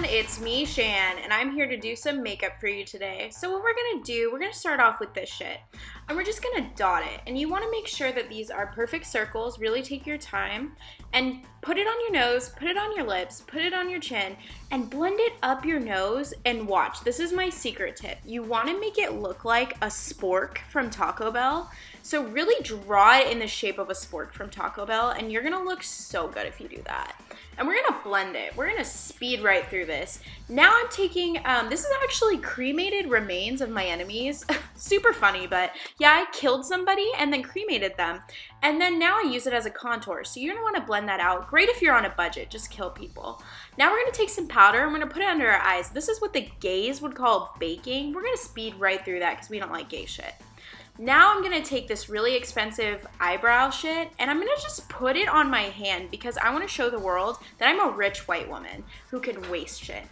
it's me, Shan, and I'm here to do some makeup for you today. So what we're gonna do, we're gonna start off with this shit, and we're just gonna dot it. And you wanna make sure that these are perfect circles, really take your time, and put it on your nose, put it on your lips, put it on your chin, and blend it up your nose, and watch. This is my secret tip. You wanna make it look like a spork from Taco Bell. So really draw it in the shape of a spork from Taco Bell, and you're gonna look so good if you do that. And we're gonna blend it. We're gonna speed right through this. Now I'm taking, this is actually cremated remains of my enemies. Super funny, but yeah, I killed somebody and then cremated them. And then now I use it as a contour. So you're gonna wanna blend that out. Great if you're on a budget, just kill people. Now we're gonna take some powder and we're gonna put it under our eyes. This is what the gays would call baking. We're gonna speed right through that because we don't like gay shit. Now I'm gonna take this really expensive eyebrow shit and I'm gonna just put it on my hand because I wanna show the world that I'm a rich white woman who can waste shit.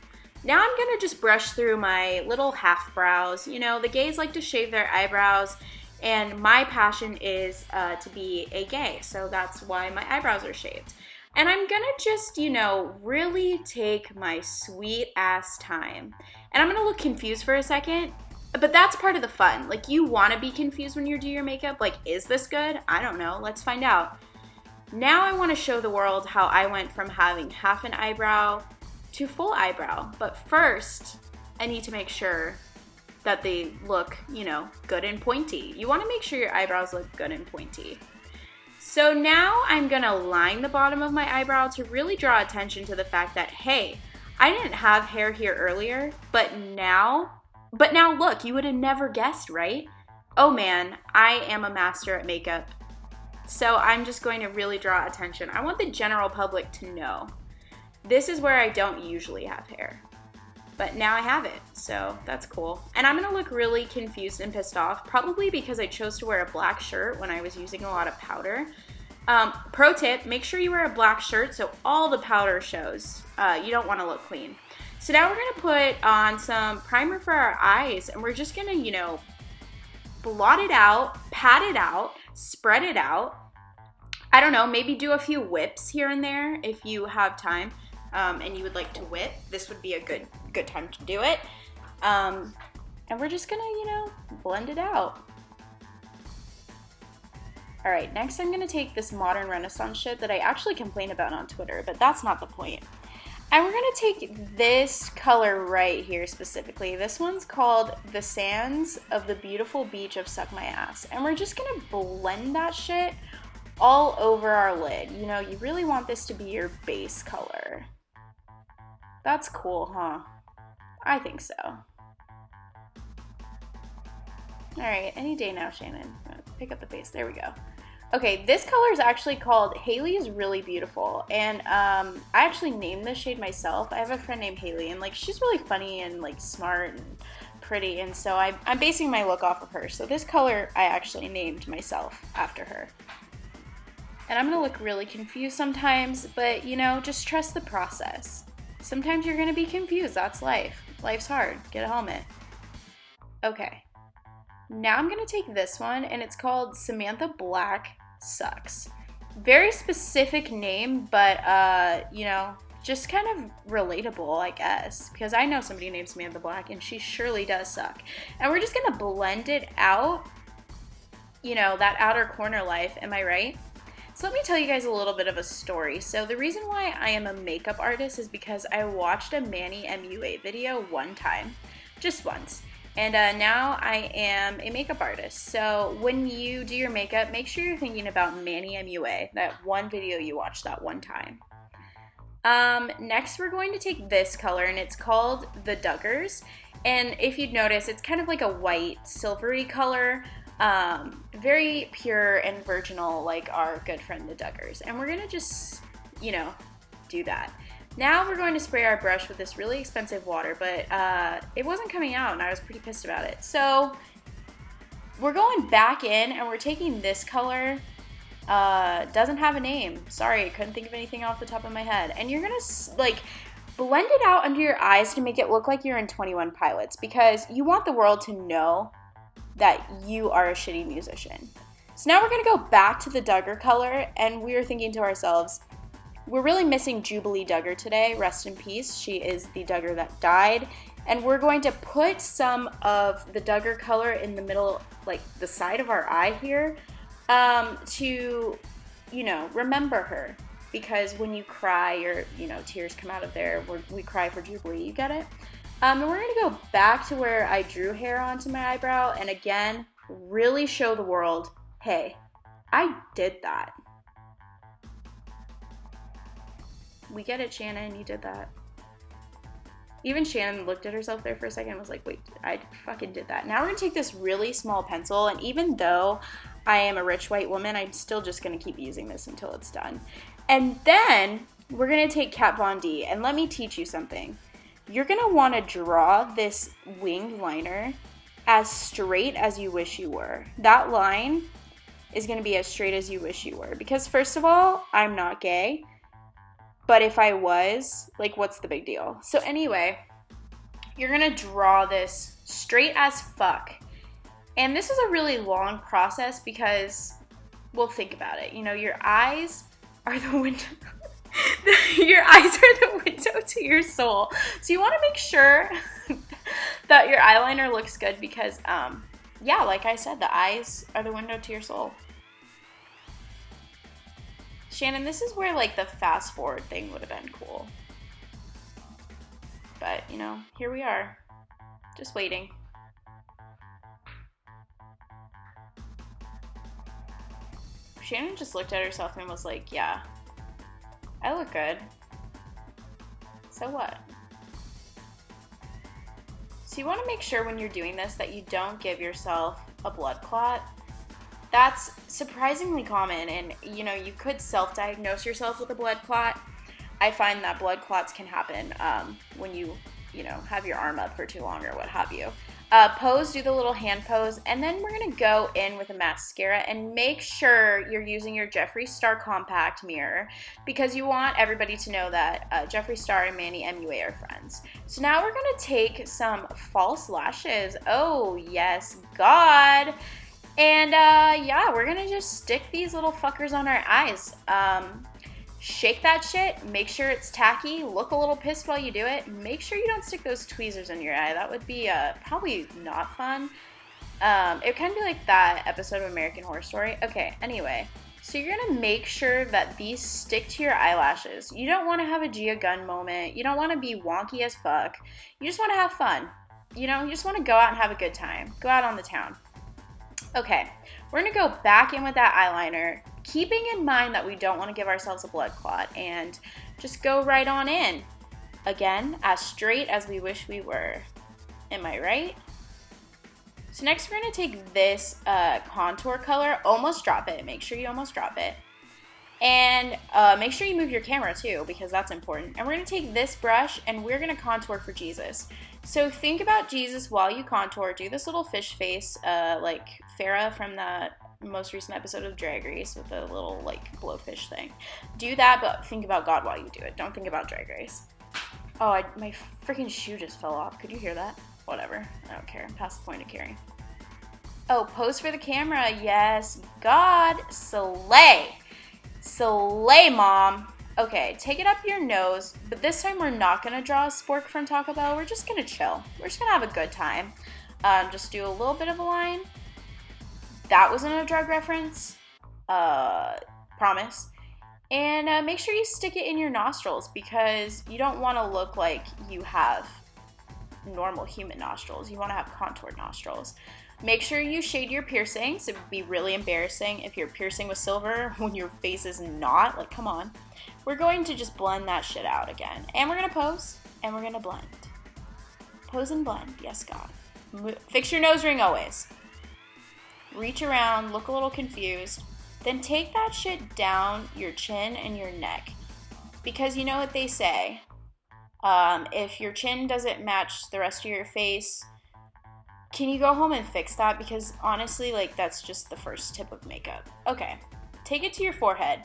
Now I'm gonna just brush through my little half brows. You know, the gays like to shave their eyebrows and my passion is to be a gay, so that's why my eyebrows are shaved. And I'm gonna just, you know, really take my sweet ass time. And I'm gonna look confused for a second. But that's part of the fun. Like, you want to be confused when you do your makeup. Like, is this good? I don't know. Let's find out. Now I want to show the world how I went from having half an eyebrow to full eyebrow. But first, I need to make sure that they look, you know, good and pointy. You want to make sure your eyebrows look good and pointy. So now I'm going to line the bottom of my eyebrow to really draw attention to the fact that, hey, I didn't have hair here earlier, but now look, you would have never guessed, right? Oh man, I am a master at makeup. So I'm just going to really draw attention. I want the general public to know. This is where I don't usually have hair. But now I have it, so that's cool. And I'm gonna look really confused and pissed off, probably because I chose to wear a black shirt when I was using a lot of powder. Pro tip, make sure you wear a black shirt so all the powder shows. You don't wanna look clean. So now we're gonna put on some primer for our eyes and we're just gonna, you know, blot it out, pat it out, spread it out. I don't know, maybe do a few whips here and there if you have time and you would like to whip. This would be a good time to do it. And we're just gonna, you know, blend it out. All right, next I'm gonna take this Modern Renaissance shit that I actually complain about on Twitter, but that's not the point. And we're gonna take this color right here specifically. This one's called The Sands of the Beautiful Beach of Suck My Ass. And we're just gonna blend that shit all over our lid. You know, you really want this to be your base color. That's cool, huh? I think so. All right, any day now, Shannon. Pick up the base, there we go. Okay, this color is actually called Haley is Really Beautiful, and I actually named this shade myself. I have a friend named Haley, and like she's really funny and like smart and pretty, and so I'm basing my look off of her. So this color I actually named myself after her. And I'm gonna look really confused sometimes, but you know, just trust the process. Sometimes you're gonna be confused, that's life. Life's hard, get a helmet. Okay. Now I'm gonna take this one, and it's called Samantha Black Sucks. Very specific name, but you know, just kind of relatable, I guess, because I know somebody named Samantha Black, and she surely does suck. And we're just gonna blend it out, you know, that outer corner life, am I right? So let me tell you guys a little bit of a story. So the reason why I am a makeup artist is because I watched a Manny MUA video one time, just once. And now I am a makeup artist. So when you do your makeup, make sure you're thinking about Manny MUA, that one video you watched that one time. Next, we're going to take this color, and it's called The Duggars. And if you'd notice, it's kind of like a white, silvery color, very pure and virginal, like our good friend The Duggars. And we're gonna just, you know, do that. Now we're going to spray our brush with this really expensive water, but it wasn't coming out and I was pretty pissed about it. So we're going back in and we're taking this color. Doesn't have a name. Sorry, I couldn't think of anything off the top of my head. And you're gonna like blend it out under your eyes to make it look like you're in 21 Pilots, because you want the world to know that you are a shitty musician. So now we're gonna go back to the Duggar color, and we are thinking to ourselves, We're really missing Jubilee Duggar today. Rest in peace. She is the Duggar that died. And we're going to put some of the Duggar color in the middle, like the side of our eye here, to, you know, remember her. Because when you cry, your, you know, tears come out of there. We cry for Jubilee. You get it? And we're going to go back to where I drew hair onto my eyebrow. And again, really show the world, hey, I did that. We get it, Shannon. You did that. Even Shannon looked at herself there for a second and was like, wait, I fucking did that. Now we're going to take this really small pencil, and even though I am a rich white woman, I'm still just going to keep using this until it's done. And then we're going to take Kat Von D, and let me teach you something. You're going to want to draw this winged liner as straight as you wish you were. That line is going to be as straight as you wish you were. Because first of all, I'm not gay. But if I was, like, what's the big deal? So anyway, you're going to draw this straight as fuck. And this is a really long process because, well, think about it. You know, your eyes are the window. Your eyes are the window to your soul. So you want to make sure that your eyeliner looks good because, yeah, like I said, the eyes are the window to your soul. Shannon, this is where, like, the fast forward thing would have been cool. But, you know, here we are. Just waiting. Shannon just looked at herself and was like, yeah, I look good. So what? So you want to make sure when you're doing this that you don't give yourself a blood clot. That's surprisingly common, and you know, you could self-diagnose yourself with a blood clot. I find that blood clots can happen when you know, have your arm up for too long or what have you. Pose, do the little hand pose, and then we're going to go in with a mascara and make sure you're using your Jeffree Star Compact mirror because you want everybody to know that Jeffree Star and Manny MUA are friends. So now we're going to take some false lashes. Oh, yes, God. And, yeah, we're gonna just stick these little fuckers on our eyes. Shake that shit, make sure it's tacky, look a little pissed while you do it. Make sure you don't stick those tweezers in your eye. That would be, probably not fun. It kind of be like that episode of American Horror Story. Okay, anyway. So you're gonna make sure that these stick to your eyelashes. You don't wanna have a Gia Gunn moment. You don't wanna be wonky as fuck. You just wanna have fun. You know, you just wanna go out and have a good time. Go out on the town. Okay, we're going to go back in with that eyeliner, keeping in mind that we don't want to give ourselves a blood clot, and just go right on in. Again, as straight as we wish we were. Am I right? So next we're going to take this contour color, almost drop it, make sure you almost drop it, and make sure you move your camera too, because that's important. And we're going to take this brush, and we're going to contour for Jesus. So think about Jesus while you contour. Do this little fish face, like Farrah from the most recent episode of Drag Race with the little, like, blowfish thing. Do that, but think about God while you do it. Don't think about Drag Race. Oh, my freaking shoe just fell off. Could you hear that? Whatever. I don't care. I'm past the point of caring. Oh, pose for the camera. Yes. God. Slay. Slay, Mom. Okay, take it up your nose, but this time we're not going to draw a spork from Taco Bell. We're just going to chill. We're just going to have a good time. Just do a little bit of a line. That wasn't a drug reference. Promise. And make sure you stick it in your nostrils because you don't want to look like you have normal human nostrils. You want to have contoured nostrils. Make sure you shade your piercings. It would be really embarrassing if your piercing was silver when your face is not. Like, come on. We're going to just blend that shit out again. And we're going to pose, and we're going to blend. Pose and blend. Yes, God. Fix your nose ring always. Reach around, look a little confused. Then take that shit down your chin and your neck. Because you know what they say. If your chin doesn't match the rest of your face, can you go home and fix that? Because honestly, like, that's just the first tip of makeup. Okay. Take it to your forehead.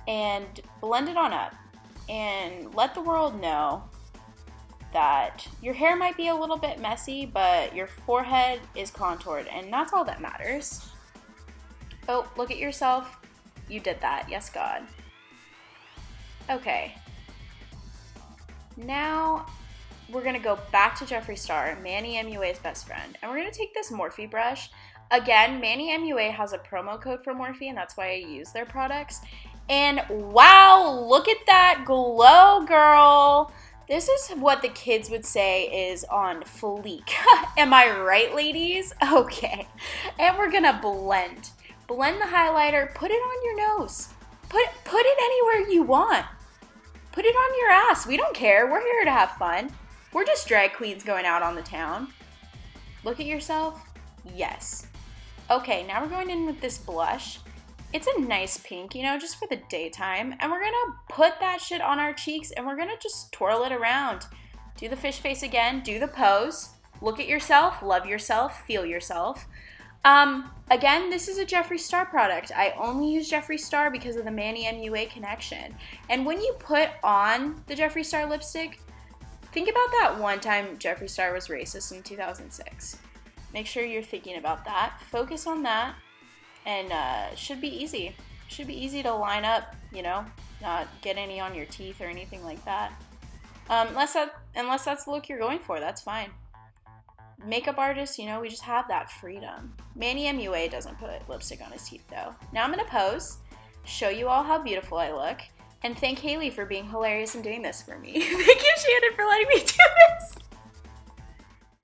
And blend it on up and let the world know that your hair might be a little bit messy, but your forehead is contoured, and that's all that matters. Oh, look at yourself. You did that. Yes, God. Okay. Now we're gonna go back to Jeffree Star, Manny MUA's best friend, and we're gonna take this Morphe brush. Again, Manny MUA has a promo code for Morphe, and that's why I use their products. And wow, look at that glow, girl. This is what the kids would say is on fleek. Am I right, ladies? Okay. And we're gonna blend. Blend the highlighter, put it on your nose. Put it anywhere you want. Put it on your ass. We don't care. We're here to have fun. We're just drag queens going out on the town. Look at yourself. Yes. Okay, now we're going in with this blush. It's a nice pink, you know, just for the daytime. And we're gonna put that shit on our cheeks and we're gonna just twirl it around. Do the fish face again, do the pose. Look at yourself, love yourself, feel yourself. Again, this is a Jeffree Star product. I only use Jeffree Star because of the Manny MUA connection. And when you put on the Jeffree Star lipstick, think about that one time Jeffree Star was racist in 2006. Make sure you're thinking about that. Focus on that. And it should be easy. Should be easy to line up, you know, not get any on your teeth or anything like that. Unless that's the look you're going for, that's fine. Makeup artists, you know, we just have that freedom. Manny MUA doesn't put lipstick on his teeth though. Now I'm gonna pose, show you all how beautiful I look, and thank Haley for being hilarious and doing this for me. Thank you, Shannon, for letting me do this.